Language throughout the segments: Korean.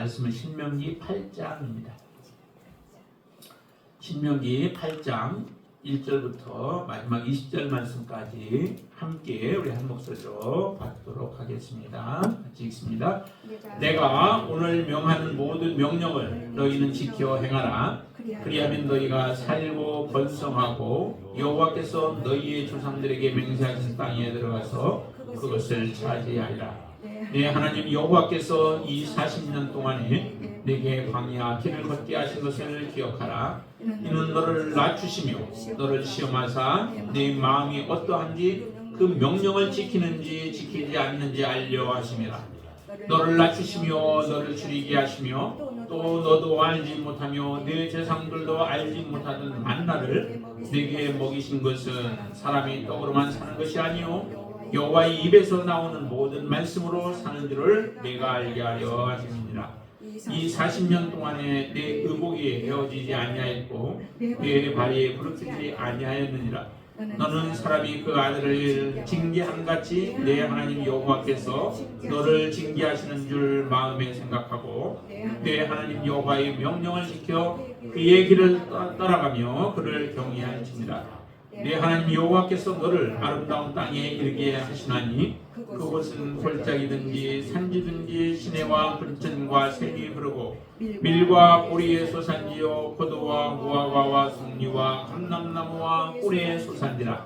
말씀은 신명기 8장입니다. 신명기 8장 1절부터 마지막 20절 말씀까지 함께 우리 한 목소리로 받도록 하겠습니다. 같이 읽습니다. 내가 오늘 명하는 모든 명령을 너희는 지켜 행하라. 그리하면 너희가 살고 번성하고 여호와께서 너희의 조상들에게 맹세하신 땅에 들어가서 그것을 차지하리라. 내 하나님 여호와께서 이 40년 동안에 내게 광야 길을 걷게 하신 것을 기억하라. 이는 너를 낮추시며 너를 시험하사 내 마음이 어떠한지 그 명령을 지키는지 지키지 않는지 알려 하심이라. 너를 낮추시며 너를 줄이게 하시며 또 너도 알지 못하며 내 조상들도 알지 못하던 만나를 내게 먹이신 것은 사람이 떡으로만 사는 것이 아니요 여호와의 입에서 나오는 모든 말씀으로 사는 줄을 내가 알게 하려 하심이니라. 이 40년 동안에 내 의복이 헤어지지 아니하였고 내 발이 부르트지 아니하였느니라. 너는 사람이 그 아들을 징계함같이 내 하나님 여호와께서 너를 징계하시는 줄 마음에 생각하고 내 하나님 여호와의 명령을 지켜 그의 길을 따라가며 그를 경외할지니라. 내 하나님 여호와께서 너를 아름다운 땅에 이르게 하시나니 그곳은 골짜기든지 산지든지 시내와 분천과 샘이 흐르고 밀과 보리의 소산지요 포도와 무화과와 송리와 감람나무와 꿀의 소산지라.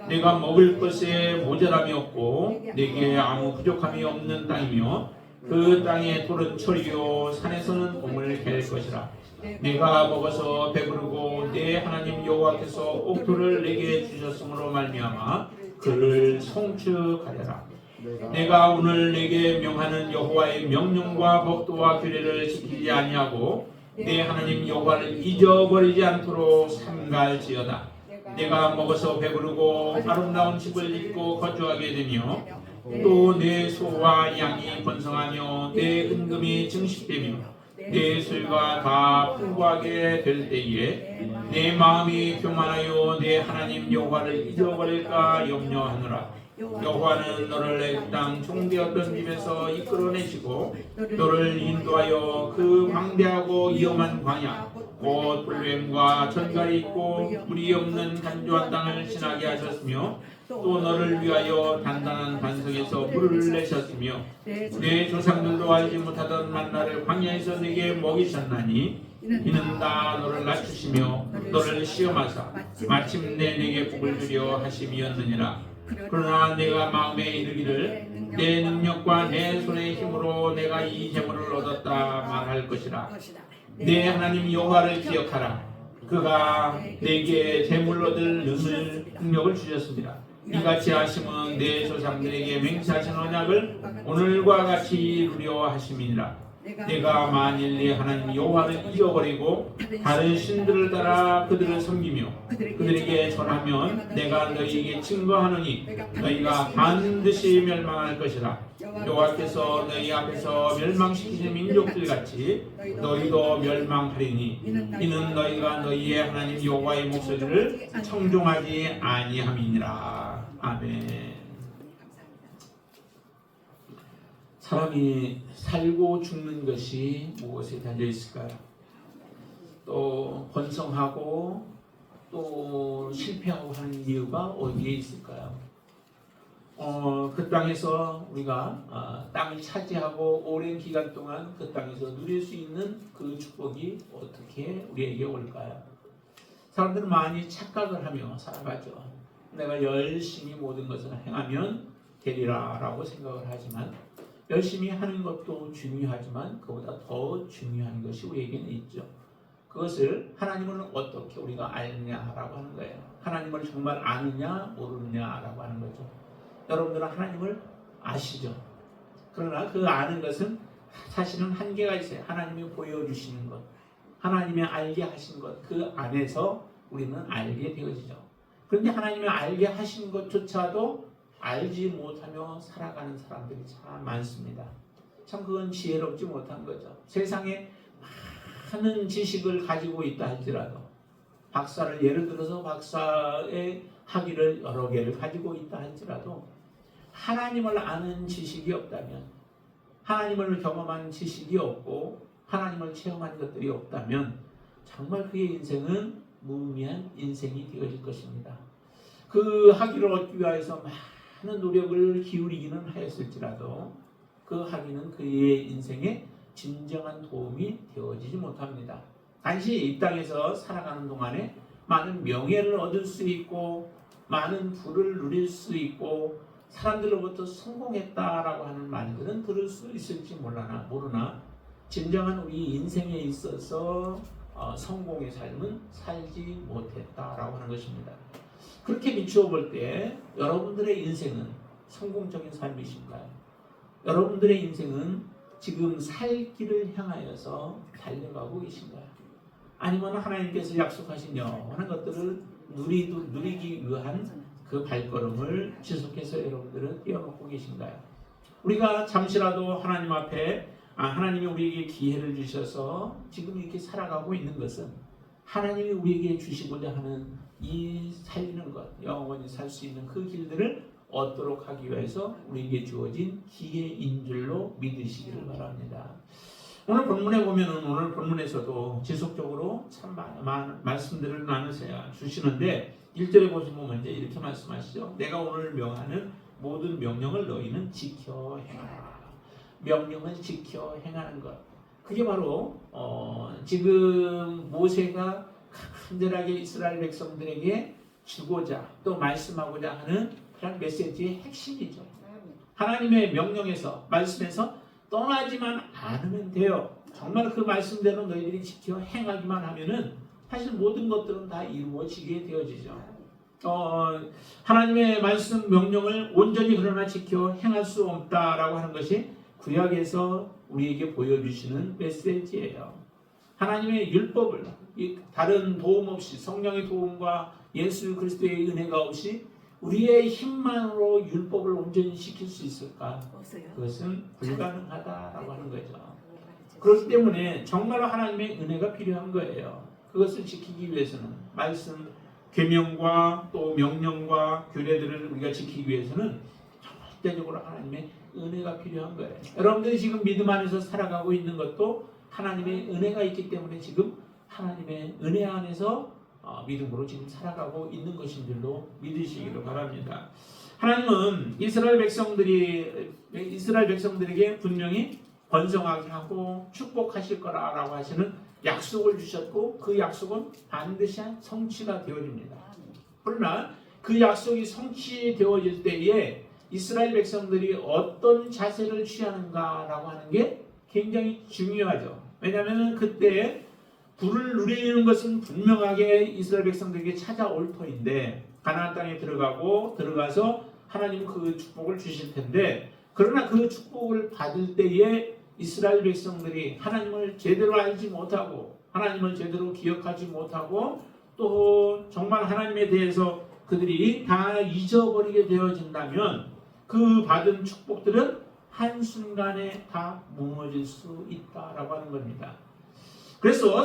내가 먹을 것에 모자람이 없고 내게 아무 부족함이 없는 땅이며 그 땅의 돌은 철이요 산에서는 봄을 갤 것이라. 내가 먹어서 배부르고 내 하나님 여호와께서 옥토를 내게 주셨으므로 말미암아 그를 송축하리라. 내가 오늘 내게 명하는 여호와의 명령과 법도와 규례를 지키지 아니하고 내 하나님 여호와를 잊어버리지 않도록 삼갈지어다. 내가 먹어서 배부르고 아름다운 집을 짓고 거주하게 되며 또 내 소와 양이 번성하며 내 은금이 증식되며 내 소유가 다 풍부하게 될 때에 내 마음이 교만하여 내 하나님 여호와를 잊어버릴까 염려하노라. 여호와는 너를 내 땅 종되었던 집에서 이끌어내시고 너를 인도하여 그 광대하고 위험한 광야 곧 불뱀과 전갈이 있고 물이 없는 간조한 땅을 지나게 하셨으며 또 너를 위하여 단단한 반석에서 물을 내셨으며 내 조상들도 알지 못하던 만나를 광야에서 내게 먹이셨나니 이는 다 너를 낮추시며 너를 시험하사 마침내 내게 복을 주려 하심이었느니라. 그러나 내가 마음에 이르기를 내 능력과 내 손의 힘으로 내가 이 재물을 얻었다 말할 것이라. 내 하나님 여호와를 기억하라. 그가 내게 재물 얻을 능력을 주셨습니다. 이같이 하심은 내 조상들에게 맹세하신 언약을 오늘과 같이 이루려 하심이니라. 내가 만일 내 하나님 여호와를 잊어버리고 다른 신들을 따라 그들을 섬기며 그들에게 절하면 내가 너희에게 증거하노니 너희가 반드시 멸망할 것이라. 여호와께서 너희 앞에서 멸망시키신 민족들 같이 너희도 멸망하리니 이는 너희가 너희의 하나님 여호와의 목소리를 청종하지 아니함이니라. 아멘. 사람이 살고 죽는 것이 무엇에 달려 있을까요? 또 번성하고 또 실패하고 하는 이유가 어디에 있을까요? 그 땅에서 우리가 땅을 차지하고 오랜 기간 동안 그 땅에서 누릴 수 있는 그 축복이 어떻게 우리에게 올까요? 사람들은 많이 착각을 하며 살아가죠. 내가 열심히 모든 것을 행하면 되리라 라고 생각을 하지만 열심히 하는 것도 중요하지만 그보다 더 중요한 것이 우리에게는 있죠. 그것을 하나님을 어떻게 우리가 알느냐라고 하는 거예요. 하나님을 정말 아느냐 모르느냐라고 하는 거죠. 여러분들은 하나님을 아시죠? 그러나 그 아는 것은 사실은 한계가 있어요. 하나님이 보여주시는 것, 하나님이 알게 하신 것, 그 안에서 우리는 알게 되어지죠. 그런데 하나님이 알게 하신 것조차도 알지 못하며 살아가는 사람들이 참 많습니다. 참 그건 지혜롭지 못한 거죠. 세상에 많은 지식을 가지고 있다 할지라도 박사를 예를 들어서 박사의 학위를 여러 개를 가지고 있다 할지라도 하나님을 아는 지식이 없다면 하나님을 경험한 지식이 없고 하나님을 체험한 것들이 없다면 정말 그의 인생은 무의미한 인생이 되어질 것입니다. 그 학위를 얻기 위해서 많은 노력을 기울이기는 하였을지라도 그 학위는 그의 인생에 진정한 도움이 되어지지 못합니다. 단지 이 땅에서 살아가는 동안에 많은 명예를 얻을 수 있고 많은 부를 누릴 수 있고 사람들로부터 성공했다라고 하는 말들은 들을 수 있을지 모르나 진정한 우리 인생에 있어서 성공의 삶은 살지 못했다라고 하는 것입니다. 그렇게 비추어 볼 때 여러분들의 인생은 성공적인 삶이신가요? 여러분들의 인생은 지금 살 길을 향하여서 달려가고 계신가요? 아니면 하나님께서 약속하신 영원한 것들을 누리기 위한 그 발걸음을 지속해서 여러분들은 뛰어넘고 계신가요? 우리가 잠시라도 하나님 앞에 하나님이 우리에게 기회를 주셔서 지금 이렇게 살아가고 있는 것은 하나님이 우리에게 주시고자 하는 이 살리는 것, 영원히 살 수 있는 그 길들을 얻도록 하기 위해서 우리에게 주어진 기회인 줄로 믿으시기를 바랍니다. 오늘 본문에 보면은 오늘 본문에서도 지속적으로 참 많은 말씀들을 나누셔야 주시는데 1절에 보시면 먼저 이렇게 말씀하시죠. 내가 오늘 명하는 모든 명령을 너희는 지켜 행하라. 명령을 지켜 행하는 것. 그게 바로 지금 모세가 간절하게 이스라엘 백성들에게 주고자 또 말씀하고자 하는 그런 메시지의 핵심이죠. 하나님의 명령에서 말씀에서 떠나지만 않으면 돼요. 정말 그 말씀대로 너희들이 지켜 행하기만 하면은 사실 모든 것들은 다 이루어지게 되어지죠. 하나님의 말씀 명령을 온전히 그러나 지켜 행할 수 없다라고 하는 것이 구약에서 우리에게 보여주시는 메시지예요. 하나님의 율법을 다른 도움 없이 성령의 도움과 예수 그리스도의 은혜가 없이 우리의 힘만으로 율법을 온전히 지킬 수 있을까? 없어요. 그것은 불가능하다라고 하는 거죠. 그렇기 때문에 정말로 하나님의 은혜가 필요한 거예요. 그것을 지키기 위해서는 말씀, 계명과 또 명령과 규례들을 우리가 지키기 위해서는 절대적으로 하나님의 은혜가 필요한 거예요. 여러분들이 지금 믿음 안에서 살아가고 있는 것도 하나님의 은혜가 있기 때문에 지금 하나님의 은혜 안에서 믿음으로 지금 살아가고 있는 것인 줄로 믿으시기를 바랍니다. 하나님은 이스라엘 백성들에게 분명히 번성하게 하고 축복하실 거라고 하시는 약속을 주셨고 그 약속은 반드시 성취가 되어집니다. 그러나 그 약속이 성취되어질 때에 이스라엘 백성들이 어떤 자세를 취하는가라고 하는 게 굉장히 중요하죠. 왜냐하면 그때 부를 누리는 것은 분명하게 이스라엘 백성들에게 찾아올 터인데 가나안 땅에 들어가서 하나님은 그 축복을 주실 텐데 그러나 그 축복을 받을 때에 이스라엘 백성들이 하나님을 제대로 알지 못하고 하나님을 제대로 기억하지 못하고 또 정말 하나님에 대해서 그들이 다 잊어버리게 되어진다면 그 받은 축복들은 한순간에 다 무너질 수 있다라고 하는 겁니다. 그래서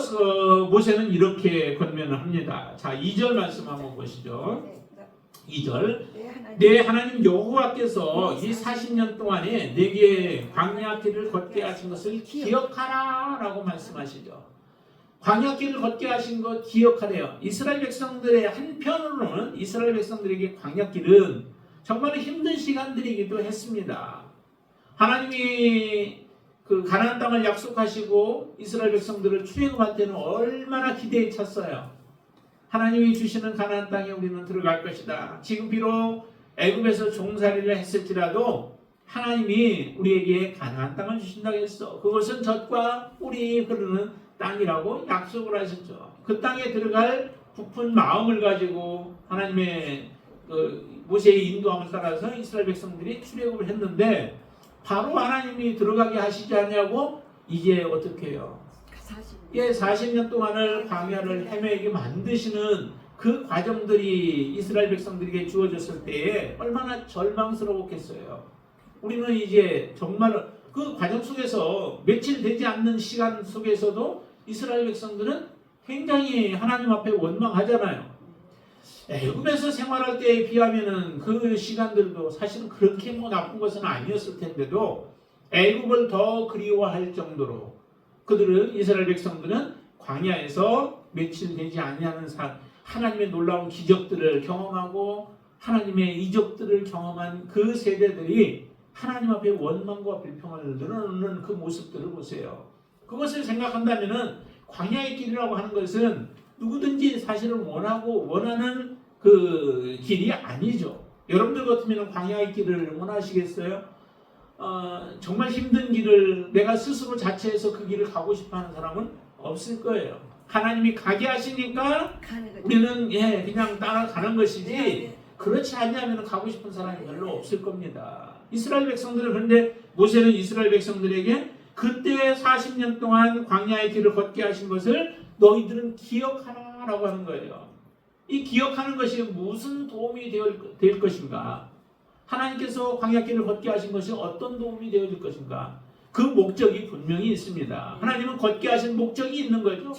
모세는 이렇게 권면을 합니다. 자, 2절 말씀 한번 보시죠. 2절 내 하나님 여호와께서 이 40년 동안에 내게 광야길을 걷게 하신 것을 기억하라 라고 말씀하시죠. 광야길을 걷게 하신 것 기억하래요. 이스라엘 백성들의 한편으로는 이스라엘 백성들에게 광야길은 정말 힘든 시간들이기도 했습니다. 하나님이 그 가나안 땅을 약속하시고 이스라엘 백성들을 출애굽할 때는 얼마나 기대에 찼어요. 하나님이 주시는 가나안 땅에 우리는 들어갈 것이다. 지금 비록 애굽에서 종살이를 했을지라도 하나님이 우리에게 가나안 땅을 주신다고 했어. 그것은 젖과 꿀이 흐르는 땅이라고 약속을 하셨죠. 그 땅에 들어갈 부푼 마음을 가지고 하나님의 모세의 인도함을 따라서 이스라엘 백성들이 출애굽을 했는데 바로 하나님이 들어가게 하시지 않냐고 이게 어떻게 해요? 40년 동안을 광야를 헤매게 만드시는 그 과정들이 이스라엘 백성들에게 주어졌을 때에 얼마나 절망스러웠겠어요. 우리는 이제 정말 그 과정 속에서 며칠 되지 않는 시간 속에서도 이스라엘 백성들은 굉장히 하나님 앞에 원망하잖아요. 애굽에서 생활할 때에 비하면은 그 시간들도 사실은 그렇게 나쁜 것은 아니었을 텐데도 애굽을 더 그리워할 정도로 그들은 이스라엘 백성들은 광야에서 며칠 되지 아니하는 하나님의 놀라운 기적들을 경험하고 하나님의 이적들을 경험한 그 세대들이 하나님 앞에 원망과 불평을 늘어놓는 그 모습들을 보세요. 그것을 생각한다면은 광야의 길이라고 하는 것은 누구든지 사실은 원하는 그 길이 아니죠. 여러분들 같으면 광야의 길을 원하시겠어요? 정말 힘든 길을 내가 스스로 자체해서 그 길을 가고 싶어하는 사람은 없을 거예요. 하나님이 가게 하시니까 우리는 그냥 따라가는 것이지 그렇지 않냐면 가고 싶은 사람이 별로 없을 겁니다. 이스라엘 백성들은 그런데 모세는 이스라엘 백성들에게 그때 40년 동안 광야의 길을 걷게 하신 것을 너희들은 기억하라라고 하는 거예요. 이 기억하는 것이 무슨 도움이 될 것인가? 하나님께서 광야길을 걷게 하신 것이 어떤 도움이 되어질 것인가? 그 목적이 분명히 있습니다. 하나님은 걷게 하신 목적이 있는 거죠.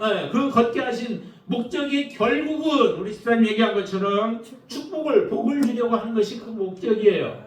네, 그 걷게 하신 목적이 결국은 우리 집사님 얘기한 것처럼 복을 주려고 하는 것이 그 목적이에요.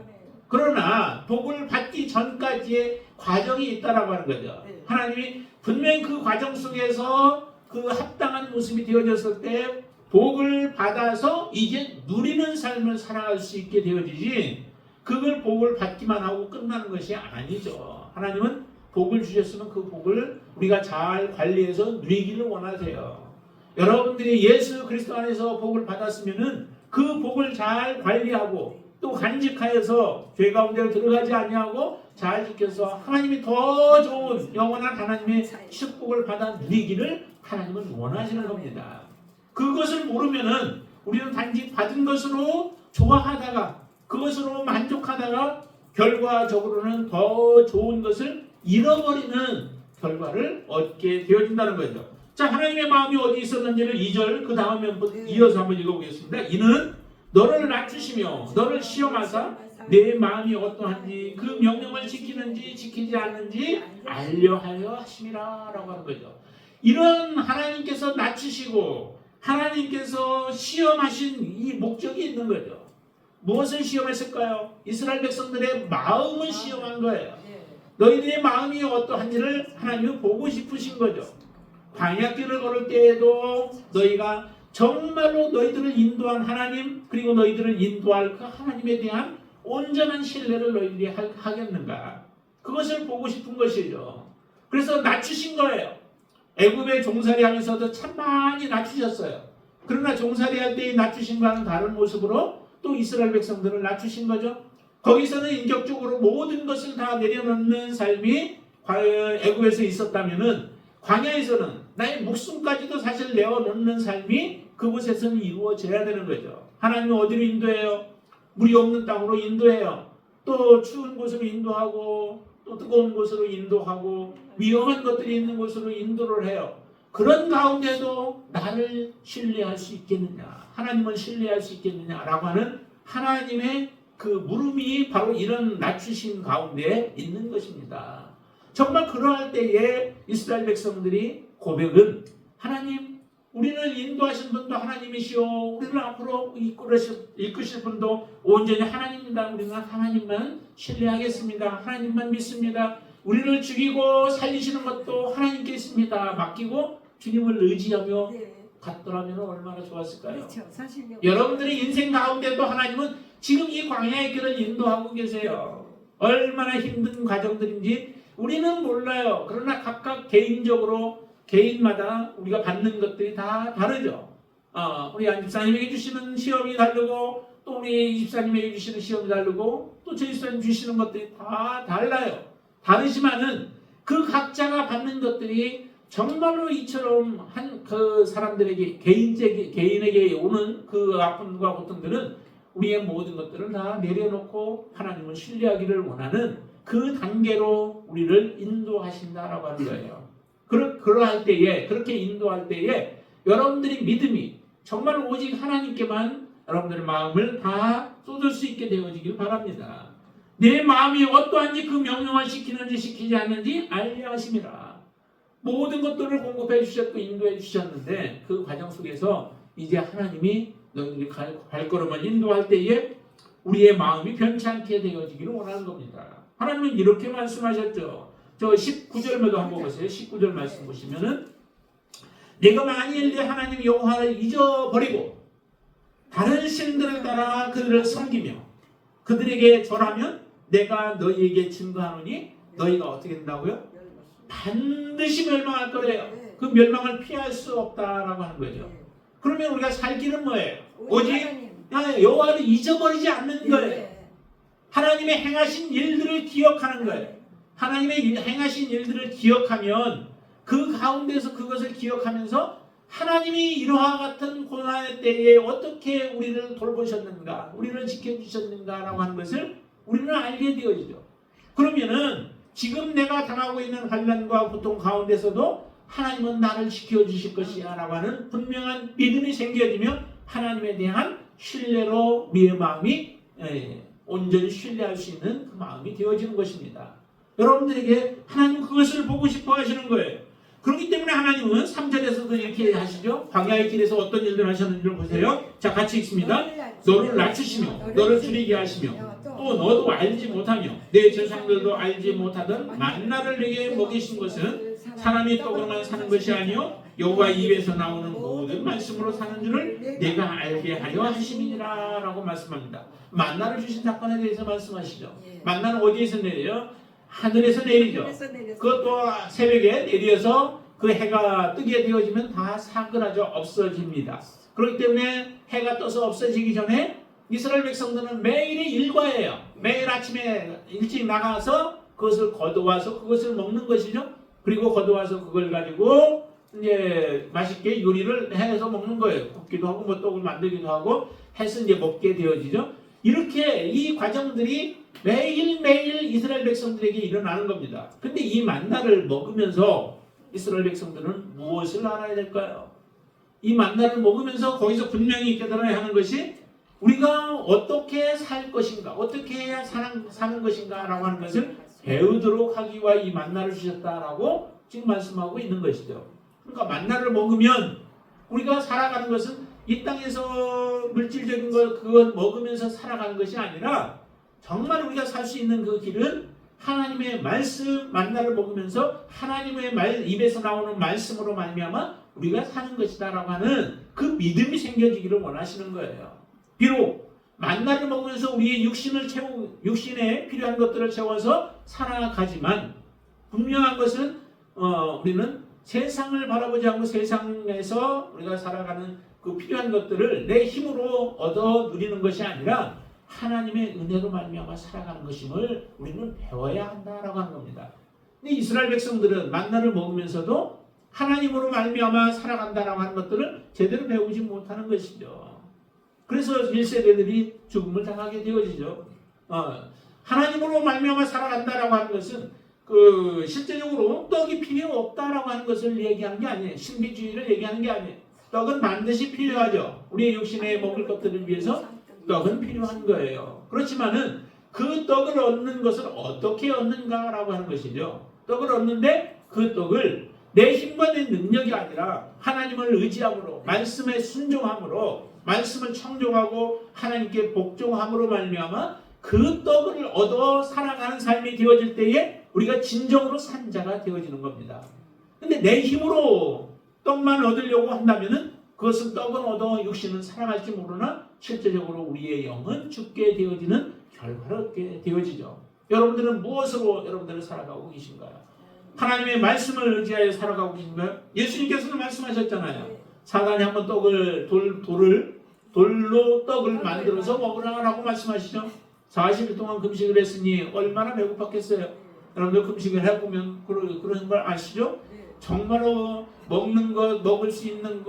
그러나 복을 받기 전까지의 과정이 있다라고 하는 거죠. 하나님이 분명히 그 과정 속에서 그 합당한 모습이 되어졌을 때 복을 받아서 이제 누리는 삶을 살아갈 수 있게 되어지지 그걸 복을 받기만 하고 끝나는 것이 아니죠. 하나님은 복을 주셨으면 그 복을 우리가 잘 관리해서 누리기를 원하세요. 여러분들이 예수 그리스도 안에서 복을 받았으면은 그 복을 잘 관리하고 또 간직하여서 죄 가운데로 들어가지 아니하고 잘 지켜서 하나님이 더 좋은 영원한 하나님의 축복을 받아 누리기를 하나님은 원하시는 겁니다. 그것을 모르면은 우리는 단지 받은 것으로 좋아하다가 그것으로 만족하다가 결과적으로는 더 좋은 것을 잃어버리는 결과를 얻게 되어진다는 거죠. 자, 하나님의 마음이 어디 있었는지를 2절 그 다음에 이어서 한번 읽어보겠습니다. 이는 너를 낮추시며 너를 시험하사 내 마음이 어떠한지 그 명령을 지키는지 지키지 않는지 알려 하려 하심이라 라고 하는 거죠. 이런 하나님께서 낮추시고 하나님께서 시험하신 이 목적이 있는 거죠. 무엇을 시험했을까요? 이스라엘 백성들의 마음을 시험한 거예요. 너희들의 마음이 어떠한지를 하나님이 보고 싶으신 거죠. 광야길을 걸을 때에도 너희가 정말로 너희들을 인도한 하나님 그리고 너희들을 인도할 그 하나님에 대한 온전한 신뢰를 너희들이 하겠는가? 그것을 보고 싶은 것이죠. 그래서 낮추신 거예요. 애굽에 종살이 하면서도 참 많이 낮추셨어요. 그러나 종살이 할 때의 낮추심과는 다른 모습으로 또 이스라엘 백성들을 낮추신 거죠. 거기서는 인격적으로 모든 것을 다 내려놓는 삶이 애굽에서 있었다면은 광야에서는 나의 목숨까지도 사실 내어놓는 삶이 그곳에서는 이루어져야 되는 거죠. 하나님은 어디로 인도해요? 물이 없는 땅으로 인도해요. 또 추운 곳으로 인도하고 또 뜨거운 곳으로 인도하고 위험한 것들이 있는 곳으로 인도를 해요. 그런 가운데도 나를 신뢰할 수 있겠느냐, 하나님을 신뢰할 수 있겠느냐라고 하는 하나님의 그 물음이 바로 이런 낮추신 가운데 있는 것입니다. 정말 그러할 때에 이스라엘 백성들이 고백은 하나님, 우리를 인도하신 분도 하나님이시오. 우리를 앞으로 이끄실 분도 온전히 하나님입니다. 우리는 하나님만 신뢰하겠습니다. 하나님만 믿습니다. 우리를 죽이고 살리시는 것도 하나님께 있습니다. 맡기고 주님을 의지하며 갔더라면 얼마나 좋았을까요? 그렇죠. 여러분들의 인생 가운데도 하나님은 지금 이 광야의 길을 인도하고 계세요. 얼마나 힘든 과정들인지 우리는 몰라요. 그러나 각각 개인적으로 개인마다 우리가 받는 것들이 다 다르죠. 우리 안 집사님에게 주시는 시험이 다르고 또 우리 집사님에게 주시는 시험이 다르고 또 저희 집사님 주시는 것들이 다 달라요. 다르지만은 그 각자가 받는 것들이 정말로 이처럼 한 그 사람들에게 개인에게 오는 그 아픔과 고통들은 우리의 모든 것들을 다 내려놓고 하나님을 신뢰하기를 원하는 그 단계로 우리를 인도하신다라고 하는 거예요. 그러할 때에 그렇게 인도할 때에 여러분들이 믿음이 정말 오직 하나님께만 여러분들의 마음을 다 쏟을 수 있게 되어지길 바랍니다. 내 마음이 어떠한지 그 명령을 지키는지 지키지 않는지 알려 하심이라. 모든 것들을 공급해 주셨고 인도해 주셨는데 그 과정 속에서 이제 하나님이 너희들이 발걸음을 인도할 때에 우리의 마음이 변치 않게 되어지기를 원하는 겁니다. 하나님은 이렇게 말씀하셨죠. 저 19절에도 한번 보세요. 19절 말씀 보시면은 내가 만일 내 하나님 여호와를 잊어버리고 다른 신들을 따라 그들을 섬기며 그들에게 절하면 내가 너희에게 증거하노니 너희가 어떻게 된다고요? 반드시 멸망할 거래요. 그 멸망을 피할 수 없다라고 하는 거죠. 그러면 우리가 살 길은 뭐예요? 오직 여호와를 잊어버리지 않는 거예요. 하나님의 행하신 일들을 기억하는 거예요. 하나님의 행하신 일들을 기억하면 그 가운데서 그것을 기억하면서 하나님이 이러한 같은 고난의 때에 어떻게 우리를 돌보셨는가, 우리를 지켜주셨는가라고 하는 것을 우리는 알게 되어지죠. 그러면은 지금 내가 당하고 있는 환난과 고통 가운데서도 하나님은 나를 지켜주실 것이야 라고 하는 분명한 믿음이 생겨지며 하나님에 대한 신뢰로 우리의 마음이 온전히 신뢰할 수 있는 그 마음이 되어지는 것입니다. 여러분들에게 하나님 그것을 보고 싶어 하시는 거예요. 그렇기 때문에 하나님은 3절에서도 이렇게 하시죠. 광야의 길에서 어떤 일들을 하셨는지를 보세요. 자, 같이 읽습니다. 너를 낮추시며 너를 줄이게 하시며 또 너도 알지 못하며 내 조상들도 알지 못하던 만나를 내게 먹이신 것은 사람이 떡으로만 사는 것이 아니요 여호와 입에서 나오는 모든 말씀으로 사는 줄을 내가 알게 하려 하심이니라 라고 말씀합니다. 만나를 주신 사건에 대해서 말씀하시죠. 만나는 어디에서 내려요? 하늘에서 내리죠. 그것도 새벽에 내려서 그 해가 뜨게 되어지면 다 사그라져 없어집니다. 그렇기 때문에 해가 떠서 없어지기 전에 이스라엘 백성들은 매일이 일과예요. 매일 아침에 일찍 나가서 그것을 거두어와서 그것을 먹는 것이죠. 그리고 거두어와서 그걸 가지고 이제 맛있게 요리를 해서 먹는 거예요. 굽기도 하고 뭐 떡을 만들기도 하고 해서 이제 먹게 되어지죠. 이렇게 이 과정들이 매일매일 이스라엘 백성들에게 일어나는 겁니다. 근데 이 만나를 먹으면서 이스라엘 백성들은 무엇을 알아야 될까요? 이 만나를 먹으면서 거기서 분명히 깨달아야 하는 것이 우리가 어떻게 살 것인가, 어떻게 해야 사는 것인가 라고 하는 것을 배우도록 하기 위해 이 만나를 주셨다라고 지금 말씀하고 있는 것이죠. 그러니까 만나를 먹으면 우리가 살아가는 것은 이 땅에서 물질적인 걸 그걸 먹으면서 살아가는 것이 아니라 정말 우리가 살 수 있는 그 길은 하나님의 말씀 만나를 먹으면서 하나님의 입에서 나오는 말씀으로 말미암아 우리가 사는 것이다라고 하는 그 믿음이 생겨지기를 원하시는 거예요. 비록 만나를 먹으면서 우리의 육신에 필요한 것들을 채워서 살아가지만 분명한 것은 우리는 세상을 바라보지 않고 세상에서 우리가 살아가는 그 필요한 것들을 내 힘으로 얻어 누리는 것이 아니라 하나님의 은혜로 말미암아 살아가는 것임을 우리는 배워야 한다라고 하는 겁니다. 근데 이스라엘 백성들은 만나를 먹으면서도 하나님으로 말미암아 살아간다라고 하는 것들을 제대로 배우지 못하는 것이죠. 그래서 1세대들이 죽음을 당하게 되어지죠. 하나님으로 말미암아 살아간다라고 하는 것은 그 실제적으로 떡이 필요 없다라고 하는 것을 얘기하는 게 아니에요. 신비주의를 얘기하는 게 아니에요. 떡은 반드시 필요하죠. 우리의 육신에 먹을 것들을 위해서 떡은 필요한 거예요. 그렇지만은 그 떡을 얻는 것을 어떻게 얻는가라고 하는 것이죠. 떡을 얻는데 그 떡을 내 힘과 내 능력이 아니라 하나님을 의지함으로 말씀에 순종함으로 말씀을 청종하고 하나님께 복종함으로 말미암아 그 떡을 얻어 살아가는 삶이 되어질 때에 우리가 진정으로 산 자가 되어지는 겁니다. 근데 내 힘으로 떡만 얻으려고 한다면은 그것은 떡은 얻어 육신은 살아갈지 모르나 실제적으로 우리의 영은 죽게 되어지는 결과를 얻게 되어지죠. 여러분들은 무엇으로 여러분들은 살아가고 계신가요? 하나님의 말씀을 의지하여 살아가고 계신가요? 예수님께서는 말씀하셨잖아요. 사단이 한번 돌로 떡을 만들어서 먹으라고 말씀하시죠. 40일 동안 금식을 했으니 얼마나 배고팠겠어요. 여러분들 금식을 해보면 그런 걸 아시죠? 정말로 먹는 것, 먹을 수 있는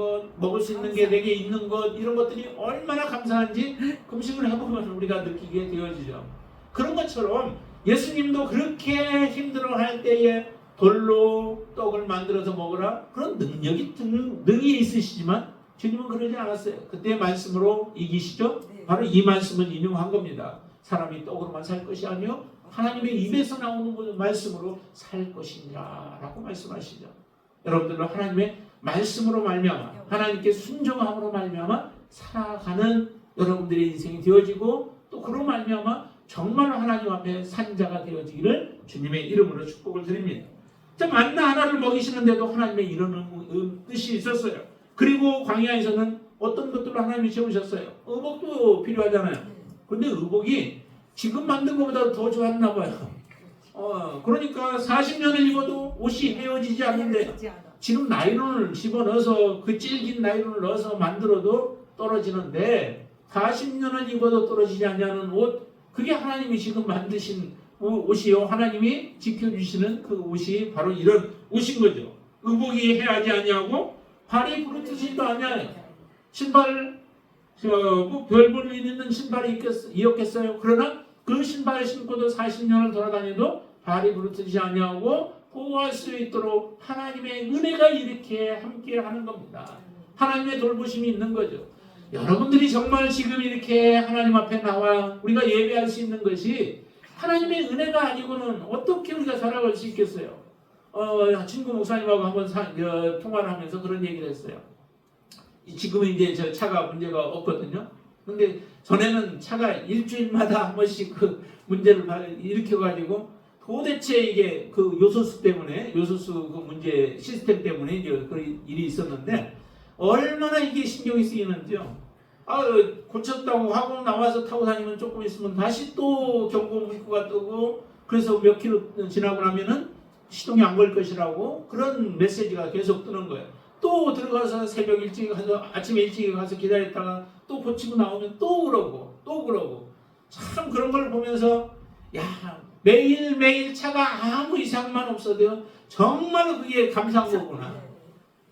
게 내게 있는 것 이런 것들이 얼마나 감사한지 금식을 해보면 우리가 느끼게 되어지죠. 그런 것처럼 예수님도 그렇게 힘들어할 때에 돌로 떡을 만들어서 먹으라 그런 능이 있으시지만 주님은 그러지 않았어요. 그때 말씀으로 이기시죠. 바로 이 말씀을 인용한 겁니다. 사람이 떡으로만 살 것이 아니요 하나님의 입에서 나오는 말씀으로 살 것이니라 라고 말씀하시죠. 여러분들은 하나님의 말씀으로 말미암아 하나님께 순종함으로 말미암아 살아가는 여러분들의 인생이 되어지고 또 그로 말미암아 정말 하나님 앞에 산자가 되어지기를 주님의 이름으로 축복을 드립니다. 자, 만나 하나를 먹이시는데도 하나님의 이런 뜻이 있었어요. 그리고 광야에서는 어떤 것들로 하나님이 채우셨어요. 의복도 필요하잖아요. 근데 의복이 지금 만든 것보다 더 좋았나 봐요. 그러니까 40년을 입어도 옷이 헤어지지 않는데 지금 나이론을 집어넣어서 그 질긴 나이론을 넣어서 만들어도 떨어지는데 40년을 입어도 떨어지지 않냐는 옷, 그게 하나님이 지금 만드신 옷이요. 하나님이 지켜주시는 그 옷이 바로 이런 옷인 거죠. 의복이 해하지 아니하고 발이 부르트지도 않아요. 신발, 별볼 일 있는 신발이 있었겠어요. 그러나 그 신발을 신고도 40년을 돌아다녀도 발이 부르트지 아니하고 보호할 수 있도록 하나님의 은혜가 이렇게 함께 하는 겁니다. 하나님의 돌보심이 있는 거죠. 여러분들이 정말 지금 이렇게 하나님 앞에 나와 우리가 예배할 수 있는 것이 하나님의 은혜가 아니고는 어떻게 우리가 살아갈 수 있겠어요? 친구 목사님하고 한번 통화를 하면서 그런 얘기를 했어요. 지금은 이제 저 차가 문제가 없거든요. 근데 전에는 차가 일주일마다 한 번씩 그 문제를 일으켜가지고 도대체 이게 그 요소수 때문에, 요소수 그 문제 시스템 때문에 이제 그런 일이 있었는데 얼마나 이게 신경이 쓰이는지요. 고쳤다고 하고 나와서 타고 다니면 조금 있으면 다시 또 경고 문구가 뜨고, 그래서 몇 킬로 지나고 나면은 시동이 안 걸 것이라고 그런 메시지가 계속 뜨는 거예요. 또 들어가서 새벽 일찍 가서 아침에 일찍 가서 기다렸다가 또 고치고 나오면 또 그러고 참 그런 걸 보면서 매일매일 차가 아무 이상만 없어도 정말로 그게 감사한 거구나.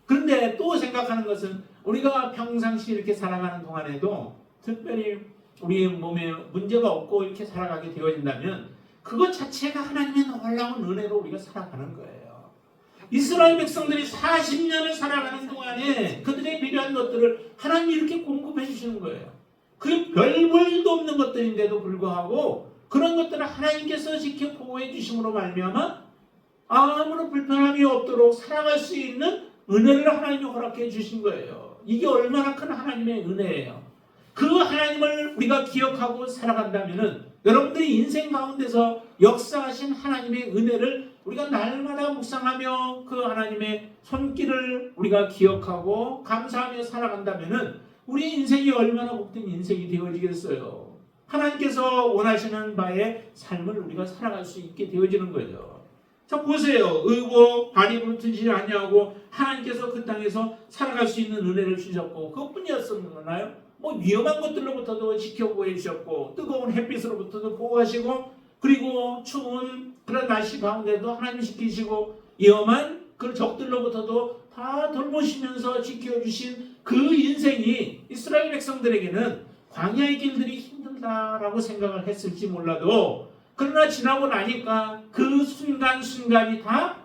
그런데 또 생각하는 것은 우리가 평상시 이렇게 살아가는 동안에도 특별히 우리의 몸에 문제가 없고 이렇게 살아가게 되어진다면 그것 자체가 하나님의 놀라운 은혜로 우리가 살아가는 거예요. 이스라엘 백성들이 40년을 살아가는 동안에 그들의 필요한 것들을 하나님이 이렇게 공급해 주시는 거예요. 그 별볼도 없는 것들인데도 불구하고 그런 것들을 하나님께서 지켜 보호해 주심으로 말미암아 아무런 불편함이 없도록 살아갈 수 있는 은혜를 하나님이 허락해 주신 거예요. 이게 얼마나 큰 하나님의 은혜예요. 그 하나님을 우리가 기억하고 살아간다면은 여러분들이 인생 가운데서 역사하신 하나님의 은혜를 우리가 날마다 묵상하며 그 하나님의 손길을 우리가 기억하고 감사하며 살아간다면은 우리 인생이 얼마나 복된 인생이 되어지겠어요. 하나님께서 원하시는 바의 삶을 우리가 살아갈 수 있게 되어지는 거죠. 자, 보세요. 의고 발이 부르트지 아니하고 하나님께서 그 땅에서 살아갈 수 있는 은혜를 주셨고 그것뿐이었었나요? 위험한 것들로부터도 지켜보해 주셨고 뜨거운 햇빛으로부터도 보호하시고 그리고 추운 그런 날씨 가운데도 하나님 지키시고 위험한 그 적들로부터도 다 돌보시면서 지켜주신 그 인생이 이스라엘 백성들에게는 광야의 길들이 힘들다라고 생각을 했을지 몰라도 그러나 지나고 나니까 그 순간순간이 다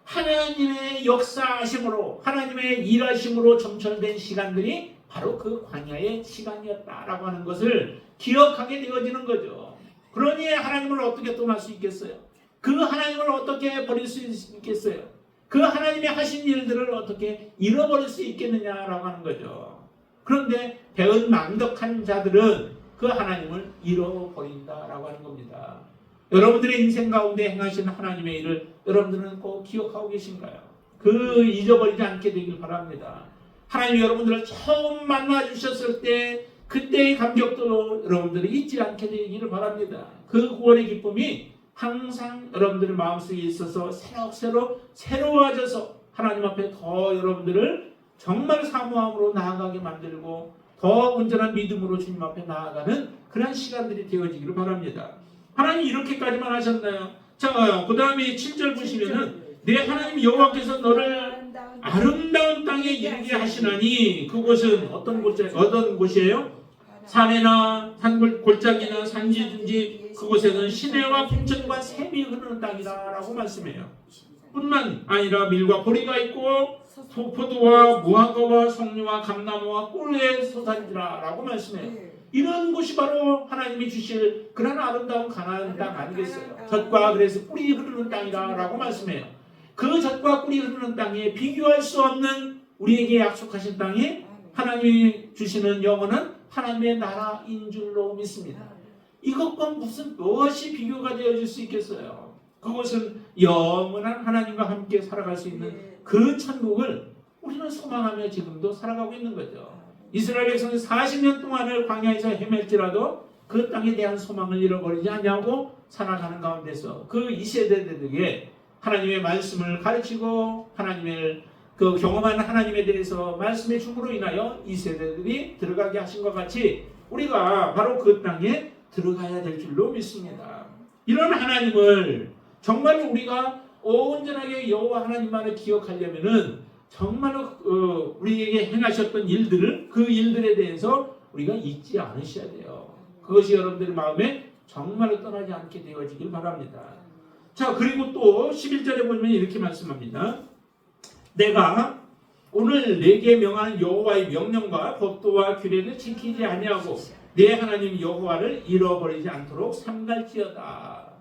하나님의 역사하심으로 하나님의 일하심으로 점철된 시간들이 바로 그 광야의 시간이었다라고 하는 것을 기억하게 되어지는 거죠. 그러니 하나님을 어떻게 떠날 수 있겠어요? 그 하나님을 어떻게 버릴 수 있겠어요? 그 하나님이 하신 일들을 어떻게 잃어버릴 수 있겠느냐라고 하는 거죠. 그런데 배은망덕한 자들은 그 하나님을 잃어버린다라고 하는 겁니다. 여러분들의 인생 가운데 행하신 하나님의 일을 여러분들은 꼭 기억하고 계신가요? 잊어버리지 않게 되길 바랍니다. 하나님이 여러분들을 처음 만나 주셨을 때 그때의 감격도 여러분들이 잊지 않게 되기를 바랍니다. 그 구원의 기쁨이 항상 여러분들의 마음속에 있어서 새로워져서 하나님 앞에 더 여러분들을 정말 사모함으로 나아가게 만들고 더 온전한 믿음으로 주님 앞에 나아가는 그런 시간들이 되어지기를 바랍니다. 하나님 이렇게까지만 하셨나요? 자, 그 다음에 7절 보시면은 내 하나님 여호와께서 너를 아름다운 땅에 이르게 하시나니 그곳은 어떤 곳이에요? 산이나 골짜기나 산지든지 그곳에는 시내와 풍천과 샘이 흐르는 땅이다라고 말씀해요. 뿐만 아니라 밀과 보리가 있고 포도와 무화과와 석류와 감나무와 꿀의 소산지라라고 말씀해요. 이런 곳이 바로 하나님이 주실 그런 아름다운 가나안 땅 아니겠어요? 젖과 그래서 꿀이 흐르는 땅이라고 말씀해요. 그 젖과 꿀이 흐르는 땅에 비교할 수 없는 우리에게 약속하신 땅에 하나님이 주시는 영혼은 하나님의 나라인 줄로 믿습니다. 이것과 무엇이 비교가 되어질 수 있겠어요? 그것은 영원한 하나님과 함께 살아갈 수 있는 그 천국을 우리는 소망하며 지금도 살아가고 있는 거죠. 이스라엘 백성이 40년 동안을 광야에서 헤맬지라도 그 땅에 대한 소망을 잃어버리지 않냐고 살아가는 가운데서 그 이 세대들에게 하나님의 말씀을 가르치고 하나님의 그 경험한 하나님에 대해서 말씀의 줌으로 인하여 이 세대들이 들어가게 하신 것 같이 우리가 바로 그 땅에 들어가야 될 줄로 믿습니다. 이런 하나님을 정말로 우리가 온전하게 여호와 하나님만을 기억하려면은 정말로 우리에게 행하셨던 일들을 그 일들에 대해서 우리가 잊지 않으셔야 돼요. 그것이 여러분들의 마음에 정말로 떠나지 않게 되어지길 바랍니다. 자, 그리고 또 11절에 보면 이렇게 말씀합니다. 내가 오늘 내게 명하는 여호와의 명령과 법도와 규례를 지키지 아니하고 내 하나님 여호와를 잃어버리지 않도록 삼갈지어다.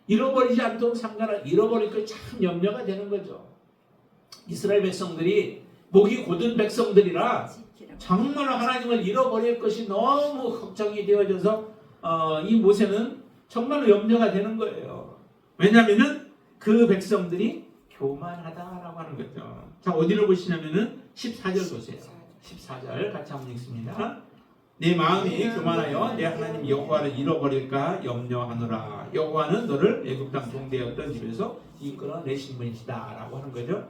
잃어버리지 않도록 삼가라. 잃어버릴 거 참 염려가 되는 거죠. 이스라엘 백성들이 목이 곧은 백성들이라 정말로 하나님을 잃어버릴 것이 너무 걱정이 되어져서 이 모세는 정말로 염려가 되는 거예요. 왜냐하면은 그 백성들이 교만하다라고 하는 거죠. 자, 어디로 보시냐면은 14절 보세요. 14절 같이 한번 읽습니다. 내 마음이 교만하여 내 하나님 여호와를 잃어버릴까 염려하노라. 여호와는 너를 애굽 땅 종되었던 집에서 이끌어내신 분이시다라고 하는 거죠.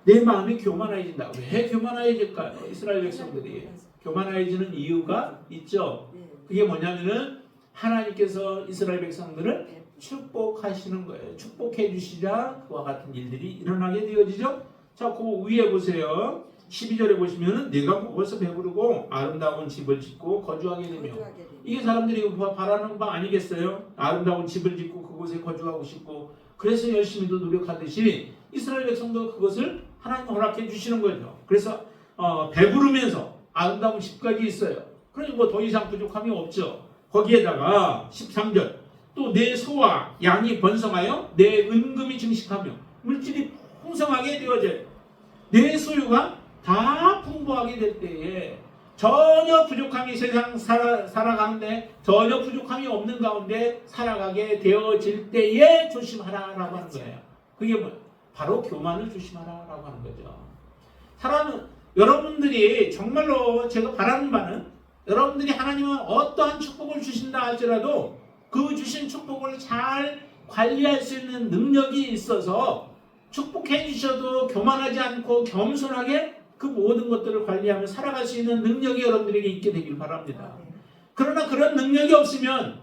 내 마음이 교만해진다. 왜 교만해질까요? 이스라엘 백성들이 교만해지는 이유가 있죠. 그게 뭐냐면은 하나님께서 이스라엘 백성들을 축복하시는 거예요. 축복해 주시자 그와 같은 일들이 일어나게 되어지죠. 자, 그 위에 보세요. 12절에 보시면 내가 먹어서 배부르고 아름다운 집을 짓고 거주하게 되며, 이게 사람들이 바라는 바 아니겠어요? 아름다운 집을 짓고 그곳에 거주하고 싶고 그래서 열심히도 노력하듯이 이스라엘 백성도 그것을 하나님 허락해 주시는 거죠. 그래서 배부르면서 아름다운 집까지 있어요. 그러니 뭐 더 이상 부족함이 없죠. 거기에다가 13절 또 내 소와 양이 번성하여 내 은금이 증식하며 물질이 풍성하게 되어져요. 내 소유가 다 풍부하게 될 때에 전혀 부족함이 세상 살아가는데 전혀 부족함이 없는 가운데 살아가게 되어질 때에 조심하라라고 하는 거예요. 그게 뭐예요? 바로 교만을 조심하라라고 하는 거죠. 사람은 여러분들이 정말로 제가 바라는 바는 여러분들이 하나님은 어떠한 축복을 주신다 할지라도 그 주신 축복을 잘 관리할 수 있는 능력이 있어서 축복해 주셔도 교만하지 않고 겸손하게 그 모든 것들을 관리하며 살아갈 수 있는 능력이 여러분들에게 있게 되길 바랍니다. 그러나 그런 능력이 없으면,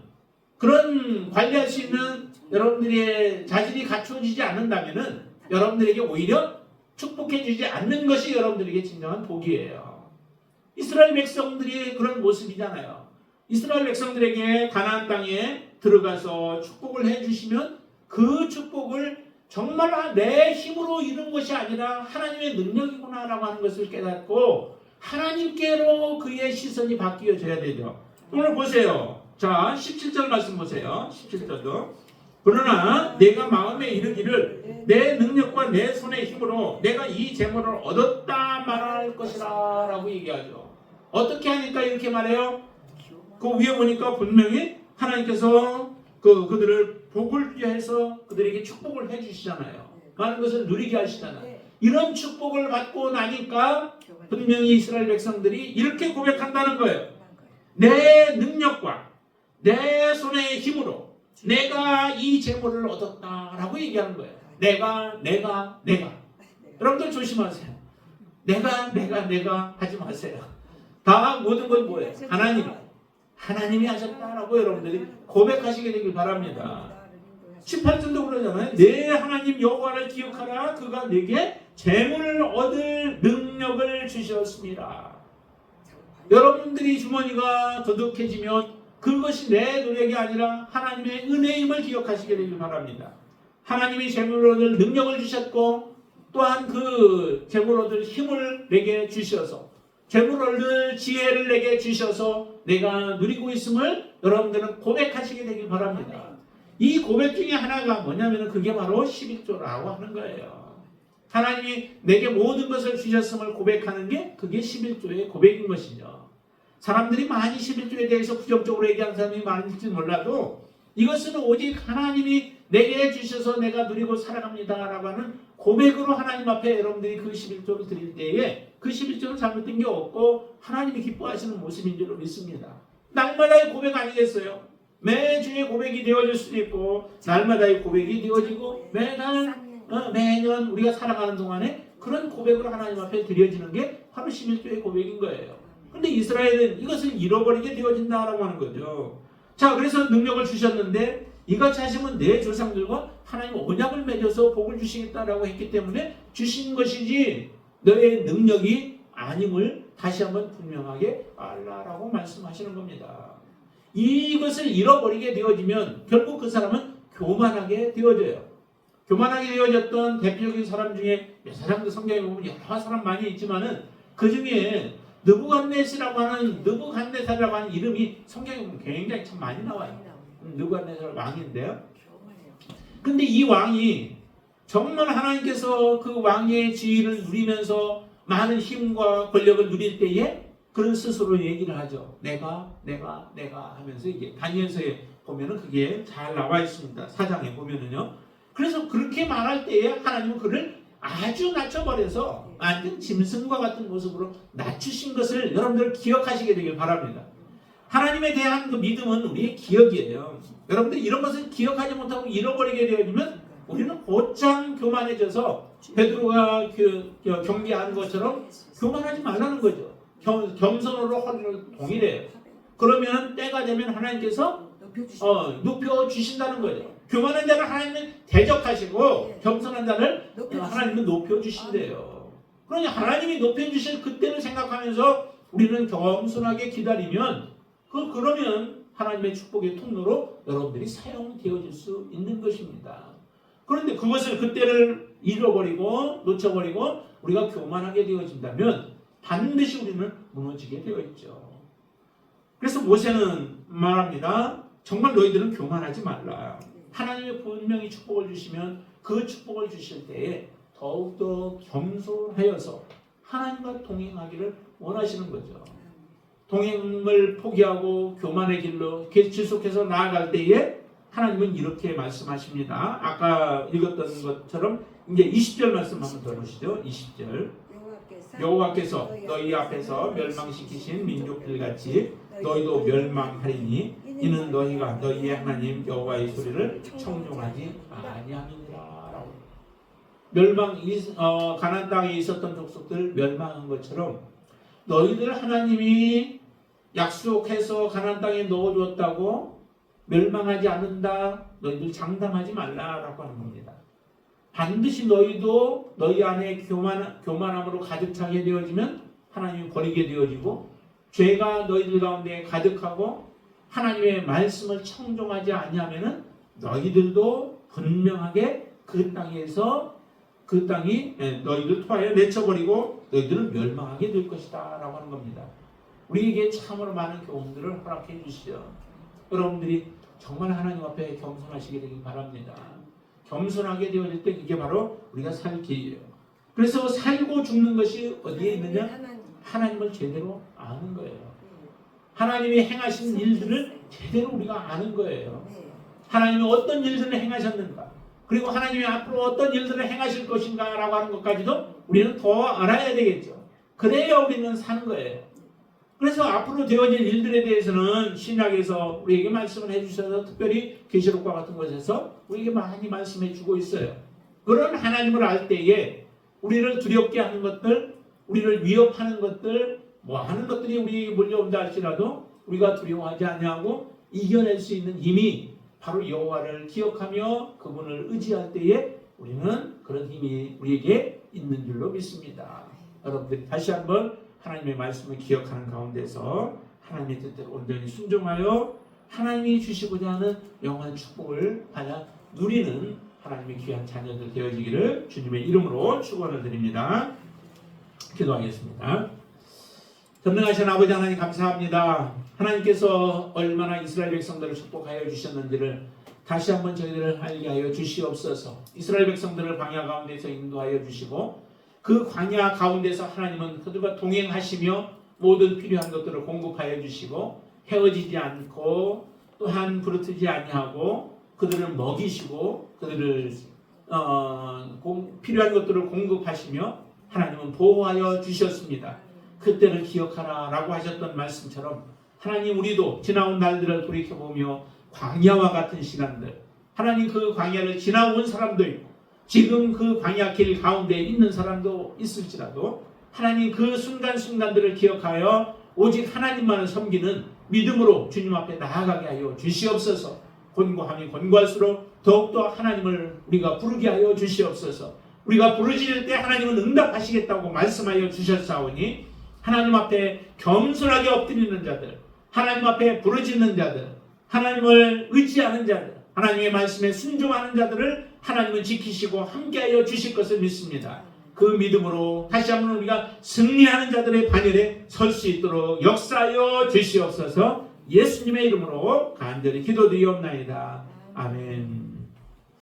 그런 관리할 수 있는 여러분들의 자질이 갖춰지지 않는다면은 여러분들에게 오히려 축복해 주지 않는 것이 여러분들에게 진정한 복이에요. 이스라엘 백성들이 그런 모습이잖아요. 이스라엘 백성들에게 가나안 땅에 들어가서 축복을 해주시면 그 축복을 정말 내 힘으로 이룬 것이 아니라 하나님의 능력이구나라고 하는 것을 깨닫고 하나님께로 그의 시선이 바뀌어져야 되죠. 오늘 보세요. 자, 17절 말씀 보세요. 17절도 그러나 내가 마음에 이르기를 내 능력과 내 손의 힘으로 내가 이 재물을 얻었다 말할 것이라 라고 얘기하죠. 어떻게 하니까 이렇게 말해요? 그 위에 보니까 분명히 하나님께서 그들을 복을 위해서 그들에게 축복을 해주시잖아요. 많은 것을 누리게 하시잖아요. 이런 축복을 받고 나니까 분명히 이스라엘 백성들이 이렇게 고백한다는 거예요. 내 능력과 내 손의 힘으로 내가 이 재물을 얻었다라고 얘기하는 거예요. 내가. 여러분들 조심하세요. 내가 하지 마세요. 다 모든 건 뭐예요? 하나님이 하셨다라고 여러분들이 고백하시게 되길 바랍니다. 18절도 그러잖아요. 내 하나님 여호와를 기억하라. 그가 내게 재물을 얻을 능력을 주셨습니다. 여러분들이 주머니가 더덕해지면 그것이 내 노력이 아니라 하나님의 은혜임을 기억하시게 되길 바랍니다. 하나님이 재물을 얻을 능력을 주셨고 또한 그 재물을 얻을 힘을 내게 주셔서 재물을 얻을 지혜를 내게 주셔서 내가 누리고 있음을 여러분들은 고백하시게 되길 바랍니다. 이 고백 중에 하나가 뭐냐면 그게 바로 11조라고 하는 거예요. 하나님이 내게 모든 것을 주셨음을 고백하는 게 그게 11조의 고백인 것이죠. 사람들이 많이 11조에 대해서 부정적으로 얘기하는 사람이 많을지 몰라도 이것은 오직 하나님이 내게 주셔서 내가 누리고 살아갑니다라고 하는 고백으로 하나님 앞에 여러분들이 그 11조를 드릴 때에 그 11조는 잘못된 게 없고 하나님이 기뻐하시는 모습인 줄 믿습니다. 날마다의 고백 아니겠어요? 매주의 고백이 되어질 수도 있고 날마다의 고백이 되어지고 매년 우리가 살아가는 동안에 그런 고백으로 하나님 앞에 드려지는 게 바로 11조의 고백인 거예요. 근데 이스라엘은 이것을 잃어버리게 되어진다라고 하는 거죠. 자, 그래서 능력을 주셨는데 이같이 하시면 내 조상들과 하나님 언약을 맺어서 복을 주시겠다라고 했기 때문에 주신 것이지 너의 능력이 아님을 다시 한번 분명하게 알라라고 말씀하시는 겁니다. 이것을 잃어버리게 되어지면 결국 그 사람은 교만하게 되어져요. 교만하게 되어졌던 대표적인 사람 중에 몇 사람도 성경에 보면 여러 사람 많이 있지만은 그 중에 느부갓네살이라고 하는 이름이 성경에 보면 굉장히 참 많이 나와요. 느부갓네살 왕인데요. 근데 이 왕이 정말 하나님께서 그 왕의 지위를 누리면서 많은 힘과 권력을 누릴 때에 그런 스스로 얘기를 하죠. 내가 하면서 이게 다니엘서에 보면은 그게 잘 나와 있습니다. 4장에 보면은요. 그래서 그렇게 말할 때에 하나님은 그를 아주 낮춰버려서 완전 짐승과 같은 모습으로 낮추신 것을 여러분들 기억하시게 되길 바랍니다. 하나님에 대한 그 믿음은 우리의 기억이에요. 여러분들 이런 것을 기억하지 못하고 잃어버리게 되어지면 우리는 곧장 교만해져서 베드로가 경계하는 것처럼 교만하지 말라는 거죠. 겸손으로 허리를 동일해요. 그러면 때가 되면 하나님께서 높여주신다는 거죠. 교만한 자를 하나님은 대적하시고 겸손한 자를 하나님은 높여주신대요. 그러니 하나님이 높여주실 그때를 생각하면서 우리는 겸손하게 기다리면 그러면 하나님의 축복의 통로로 여러분들이 사용되어질 수 있는 것입니다. 그런데 그것을 그때를 잃어버리고 놓쳐버리고 우리가 교만하게 되어진다면 반드시 우리는 무너지게 되어 있죠. 그래서 모세는 말합니다. 정말 너희들은 교만하지 말라. 하나님이 분명히 축복을 주시면 그 축복을 주실 때에 더욱더 겸손하여서 하나님과 동행하기를 원하시는 거죠. 동행을 포기하고 교만의 길로 지속해서 나아갈 때에 하나님은 이렇게 말씀하십니다. 아까 읽었던 것처럼 이제 20절 말씀 한번 더 보시죠. 20절. 여호와께서 너희 앞에서 멸망시키신 민족들 같이 너희도 멸망하리니 이는 너희가 너희의 하나님 여호와의 소리를 청종하지 아니함이니라. 가나안 땅에 있었던 족속들 멸망한 것처럼 너희들 하나님이 약속해서 가나안 땅에 넣어주었다고 멸망하지 않는다. 너희들 장담하지 말라라고 하는 겁니다. 반드시 너희도 너희 안에 교만함으로 가득 차게 되어지면 하나님이 버리게 되어지고 죄가 너희들 가운데 가득하고 하나님의 말씀을 청종하지 아니하면은 너희들도 분명하게 그 땅이 너희들 토하여 내쳐버리고 너희들은 멸망하게 될 것이다 라고 하는 겁니다. 우리에게 참으로 많은 교훈들을 허락해 주시죠. 여러분들이 정말 하나님 앞에 겸손하시게 되길 바랍니다. 겸손하게 되어질 때 이게 바로 우리가 살 길이에요. 그래서 살고 죽는 것이 어디에 있느냐? 하나님을 제대로 아는 거예요. 하나님이 행하신 일들을 제대로 우리가 아는 거예요. 하나님이 어떤 일들을 행하셨는가, 그리고 하나님이 앞으로 어떤 일들을 행하실 것인가 라고 하는 것까지도 우리는 더 알아야 되겠죠. 그래야 우리는 사는 거예요. 그래서 앞으로 되어질 일들에 대해서는 신약에서 우리에게 말씀을 해주셔서 특별히 계시록과 같은 곳에서 우리에게 많이 말씀해 주고 있어요. 그런 하나님을 알 때에 우리를 두렵게 하는 것들, 우리를 위협하는 것들, 하는 것들이 우리에게 몰려온다 할지라도 우리가 두려워하지 아니하고 이겨낼 수 있는 힘이 바로 여호와를 기억하며 그분을 의지할 때에 우리는 그런 힘이 우리에게 있는 줄로 믿습니다. 여러분들 다시 한번 하나님의 말씀을 기억하는 가운데서 하나님의 뜻대로 온전히 순종하여 하나님이 주시고자 하는 영원한 축복을 받아 누리는 하나님의 귀한 자녀들 되어지기를 주님의 이름으로 축원을 드립니다. 기도하겠습니다. 전능하신 아버지 하나님 감사합니다. 하나님께서 얼마나 이스라엘 백성들을 축복하여 주셨는지를 다시 한번 저희들을 알게 하여 주시옵소서. 이스라엘 백성들을 광야 가운데서 인도하여 주시고 그 광야 가운데서 하나님은 그들과 동행하시며 모든 필요한 것들을 공급하여 주시고 헤어지지 않고 또한 부르트지 아니하고 그들을 먹이시고 그들을 필요한 것들을 공급하시며 하나님은 보호하여 주셨습니다. 그때를 기억하라 라고 하셨던 말씀처럼 하나님 우리도 지나온 날들을 돌이켜보며 광야와 같은 시간들 하나님 그 광야를 지나온 사람도 있고 지금 그 광야 길 가운데 있는 사람도 있을지라도 하나님 그 순간순간들을 기억하여 오직 하나님만을 섬기는 믿음으로 주님 앞에 나아가게 하여 주시옵소서. 권고하면 권고할수록 더욱더 하나님을 우리가 부르게 하여 주시옵소서. 우리가 부르짖을 때 하나님은 응답하시겠다고 말씀하여 주셨사오니 하나님 앞에 겸손하게 엎드리는 자들, 하나님 앞에 부르짖는 자들, 하나님을 의지하는 자들, 하나님의 말씀에 순종하는 자들을 하나님은 지키시고 함께하여 주실 것을 믿습니다. 그 믿음으로 다시 한번 우리가 승리하는 자들의 반열에 설 수 있도록 역사하여 주시옵소서. 예수님의 이름으로 간절히 기도드리옵나이다. 아멘.